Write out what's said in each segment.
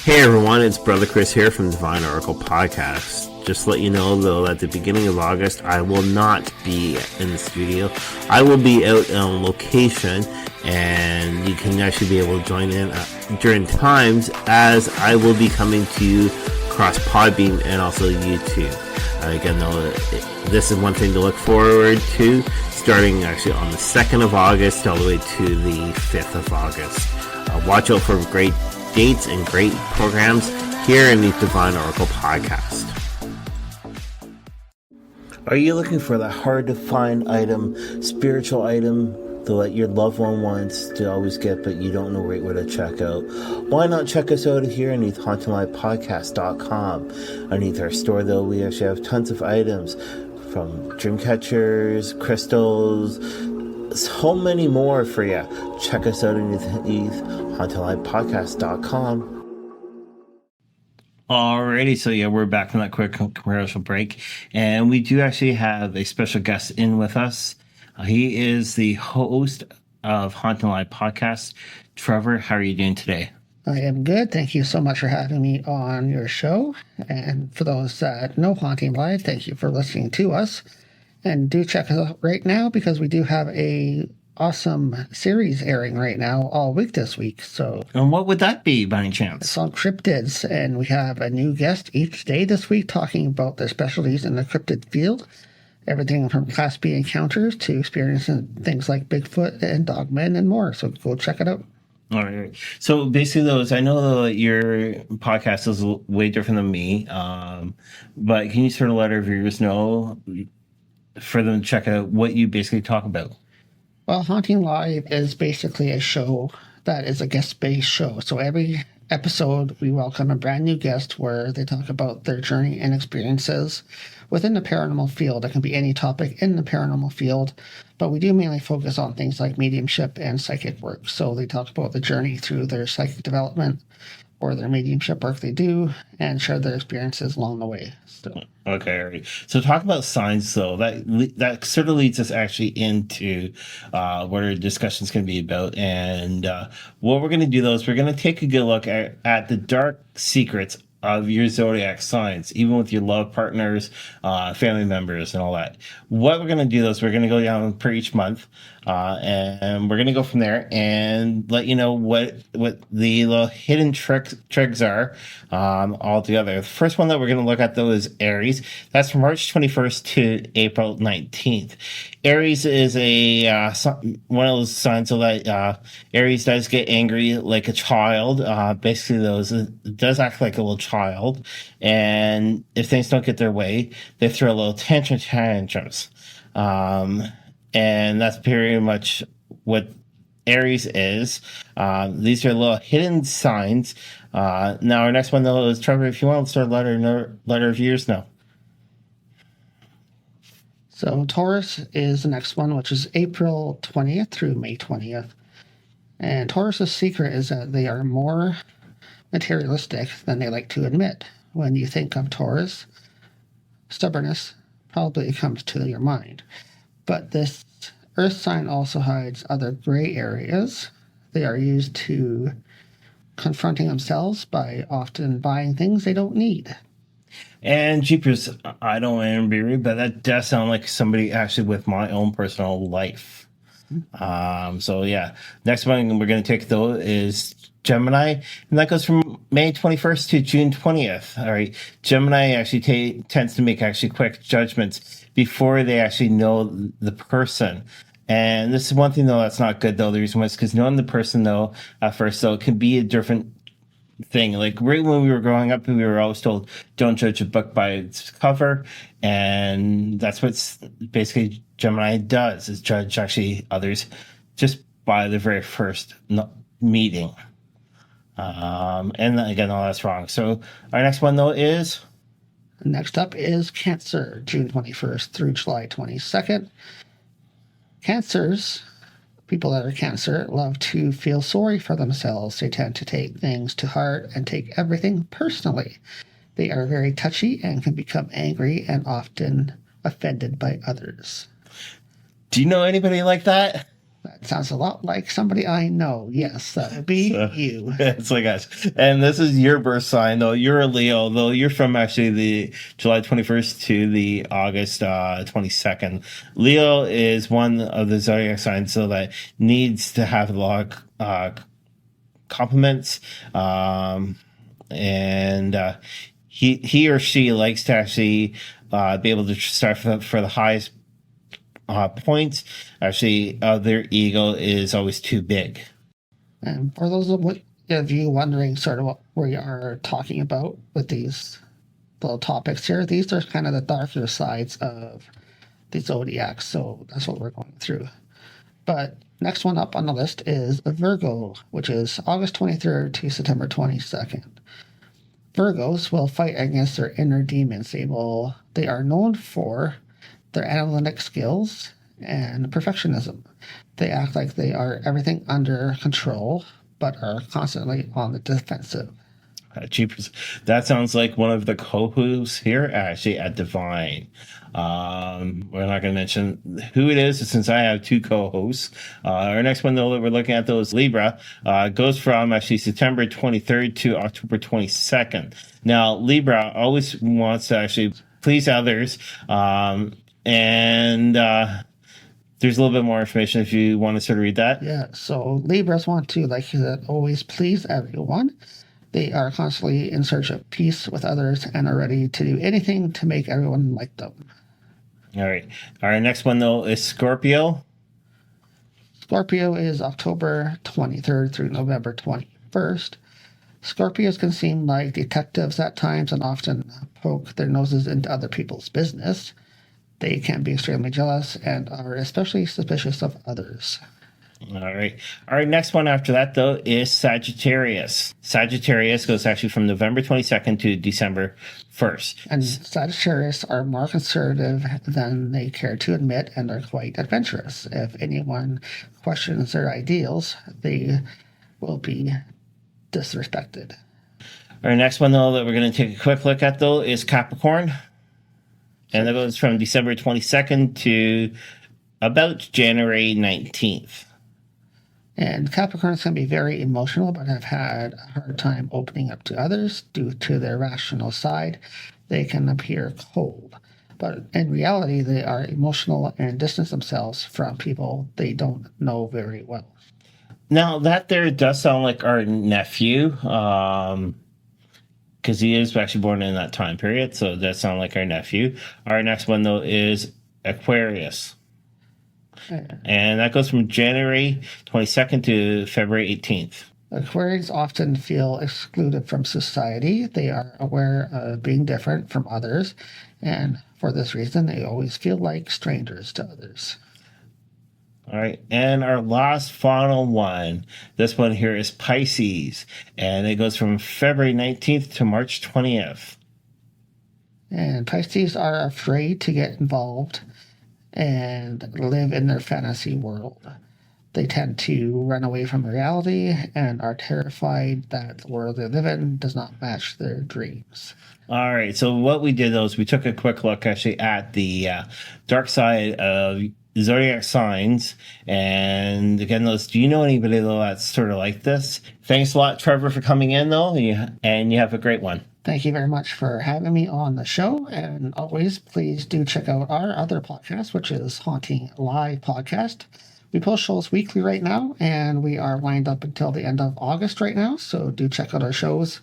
Hey everyone, it's Brother Chris here from Divine Oracle Podcast. Just to let you know, though, at the beginning of August, I will not be in the studio. I will be out on location, and you can actually be able to join in during times as I will be coming to you across Podbean and also YouTube. Again, though, this is one thing to look forward to, starting actually on the 2nd of August all the way to the 5th of August. Watch out for great dates and great programs here in the Divine Oracle Podcast. Are you looking for the hard-to-find item, spiritual item that your loved one wants to always get, but you don't know right where to check out? Why not check us out here underneath hauntedlightpodcast.com. Underneath our store, though, we actually have tons of items from dream catchers, crystals, so many more for you. Check us out underneath hauntedlightpodcast.com. Alrighty, so yeah, we're back from that quick commercial break, and we do actually have a special guest in with us. He is the host of Haunted Live Podcast. Trevor, how are you doing today? I am good. Thank you so much for having me on your show. And for those that know Haunting Live, thank you for listening to us. And do check us out right now because we do have a awesome series airing right now all week this week. So, and what would that be by any chance? It's on cryptids, and we have a new guest each day this week talking about their specialties in the cryptid field. Everything from Class B encounters to experiencing things like Bigfoot and Dogmen and more. So go check it out. All right. So basically, I know that your podcast is way different than me, but can you sort of let our viewers know for them to check out what you basically talk about? Well, Haunting Live is basically a show that is a guest-based show. So every episode, we welcome a brand new guest where they talk about their journey and experiences within the paranormal field. It can be any topic in the paranormal field, but we do mainly focus on things like mediumship and psychic work. So they talk about the journey through their psychic development or their mediumship work they do and share their experiences along the way. So. Okay, all right. So talk about signs, though. That sort of leads us actually into what our discussion is going to be about. And what we're going to do, though, is we're going to take a good look at the dark secrets of your zodiac signs, even with your love partners, family members, and all that. What we're going to do, though, is we're going to go down per each month, and we're going to go from there and let you know what the little hidden tricks are all together. The first one that we're going to look at, though, is Aries. That's from March 21st to April 19th. Aries is one of those signs so that Aries does get angry like a child. Basically, it does act like a little child, and if things don't get their way, they throw a little tantrums. And that's pretty much what Aries is. These are little hidden signs. Now, our next one, though, is Trevor. If you want to start letter of years now. So Taurus is the next one, which is April 20th through May 20th. And Taurus's secret is that they are more materialistic than they like to admit. When you think of Taurus, stubbornness probably comes to your mind. But this earth sign also hides other gray areas. They are used to confronting themselves by often buying things they don't need. And Jeepers, I don't want to be rude, but that does sound like somebody actually with my own personal life. So yeah, next one we're going to take, though, is Gemini, and that goes from May 21st to June 20th. All right, Gemini actually tends to make actually quick judgments before they actually know the person. And this is one thing, though, that's not good, though. The reason why is because knowing the person, though, at first, though, it can be a different thing. Like right when we were growing up, we were always told, don't judge a book by its cover. And that's what basically Gemini does, is judge actually others just by the very first meeting. And again, all that's wrong. So our next one, though, is? Next up is Cancer, June 21st through July 22nd. Cancers, people that are Cancer, love to feel sorry for themselves. They tend to take things to heart and take everything personally. They are very touchy and can become angry and often offended by others. Do you know anybody like that? That sounds a lot like somebody I know. Yes, that would be So, you. it's like us. And this is your birth sign, though. You're a Leo, though you're from actually the July 21st to the August 22nd. Leo is one of the zodiac signs, so that needs to have a lot of compliments. And he or she likes to actually be able to start for the highest points. Actually, their ego is always too big. And for those of you wondering sort of what we are talking about with these little topics here, these are kind of the darker sides of the zodiac. So that's what we're going through. But next one up on the list is Virgo, which is August 23rd to September 22nd. Virgos will fight against their inner demons. They are known for their analytic skills and perfectionism. They act like they are everything under control, but are constantly on the defensive. Jeepers. That sounds like one of the co-hosts here, actually, at Divine. We're not going to mention who it is since I have two co-hosts. Our next one, though, that we're looking at, though, is Libra. Goes from actually September 23rd to October 22nd. Now, Libra always wants to actually please others. And there's a little bit more information if you want to sort of read that. Yeah, so Libras want to, like you said, always please everyone. They are constantly in search of peace with others and are ready to do anything to make everyone like them. All right. Our next one, though, is Scorpio. Scorpio is October 23rd through November 21st. Scorpios can seem like detectives at times and often poke their noses into other people's business. They can be extremely jealous and are especially suspicious of others. All right. Our next one after that, though, is Sagittarius. Sagittarius goes actually from November 22nd to December 1st. And Sagittarius are more conservative than they care to admit and are quite adventurous. If anyone questions their ideals, they will be disrespected. Our next one, though, that we're going to take a quick look at, though, is Capricorn. And that goes from December 22nd to about January 19th. And Capricorns can be very emotional, but have had a hard time opening up to others due to their rational side. They can appear cold, but in reality, they are emotional and distance themselves from people they don't know very well. Now, that there does sound like our nephew, because he is actually born in that time period, so it does sound like our nephew. Our next one, though, is Aquarius. And that goes from January 22nd to February 18th. Aquarians often feel excluded from society. They are aware of being different from others, and for this reason, they always feel like strangers to others. All right, and our last final one, this one here is Pisces, and it goes from February 19th to March 20th. And Pisces are afraid to get involved and live in their fantasy world. They tend to run away from reality and are terrified that the world they live in does not match their dreams. All right, so what we did, though, is we took a quick look actually at the dark side of zodiac signs. And again, those, do you know anybody, though, that's sort of like this? Thanks a lot, Trevor, for coming in, though, and you have a great one. Thank you very much for having me on the show. And always, please do check out our other podcast, which is Haunting Live Podcast. We post shows weekly right now, and we are lined up until the end of August right now. So do check out our shows.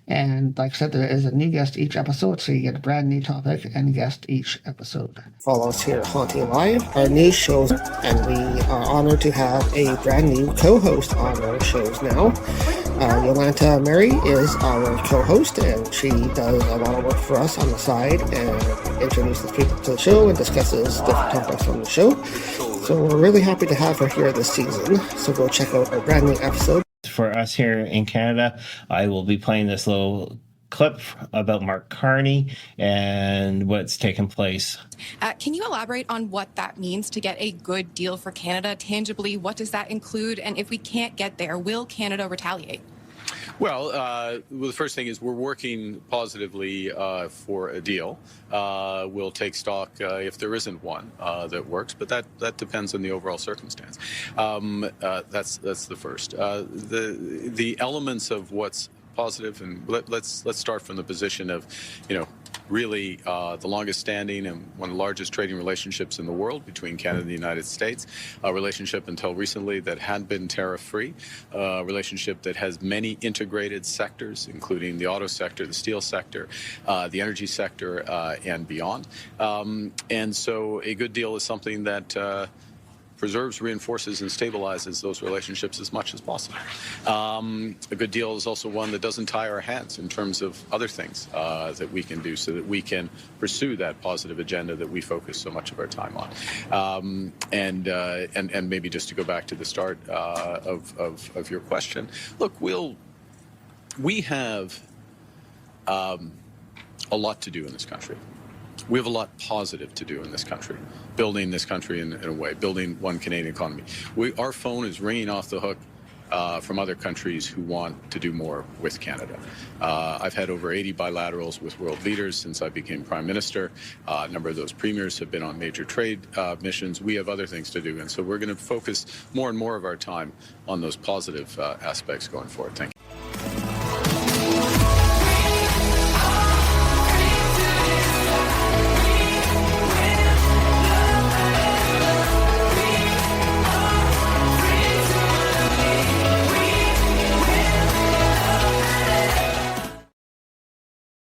And like I said, there is a new guest each episode, so you get a brand new topic and guest each episode. Follow us here at Haunting Live, our new shows, and we are honored to have a brand new co-host on our shows now. Yolanta Mary is our co-host, and she does a lot of work for us on the side and introduces people to the show and discusses different topics from the show. So we're really happy to have her here this season. So go check out our brand new episode. For us here in Canada, I will be playing this little clip about Mark Carney and what's taken place. Can you elaborate on what that means to get a good deal for Canada? Tangibly, what does that include? And if we can't get there, will Canada retaliate? Well, the first thing is we're working positively for a deal. We'll take stock if there isn't one that works, but that depends on the overall circumstance. That's the first. The elements of what's positive, and let's start from the position of, really the longest standing and one of the largest trading relationships in the world between Canada and the United States, a relationship until recently that had been tariff-free, a relationship that has many integrated sectors, including the auto sector, the steel sector, the energy sector, and beyond. And so a good deal is something that preserves, reinforces, and stabilizes those relationships as much as possible. A good deal is also one that doesn't tie our hands in terms of other things that we can do so that we can pursue that positive agenda that we focus so much of our time on. And maybe just to go back to the start of your question, look, we have a lot to do in this country. We have a lot positive to do in this country, building this country in a way, building one Canadian economy. Our phone is ringing off the hook from other countries who want to do more with Canada. I've had over 80 bilaterals with world leaders since I became Prime Minister. A number of those premiers have been on major trade missions. We have other things to do, and so we're going to focus more and more of our time on those positive aspects going forward. Thank you.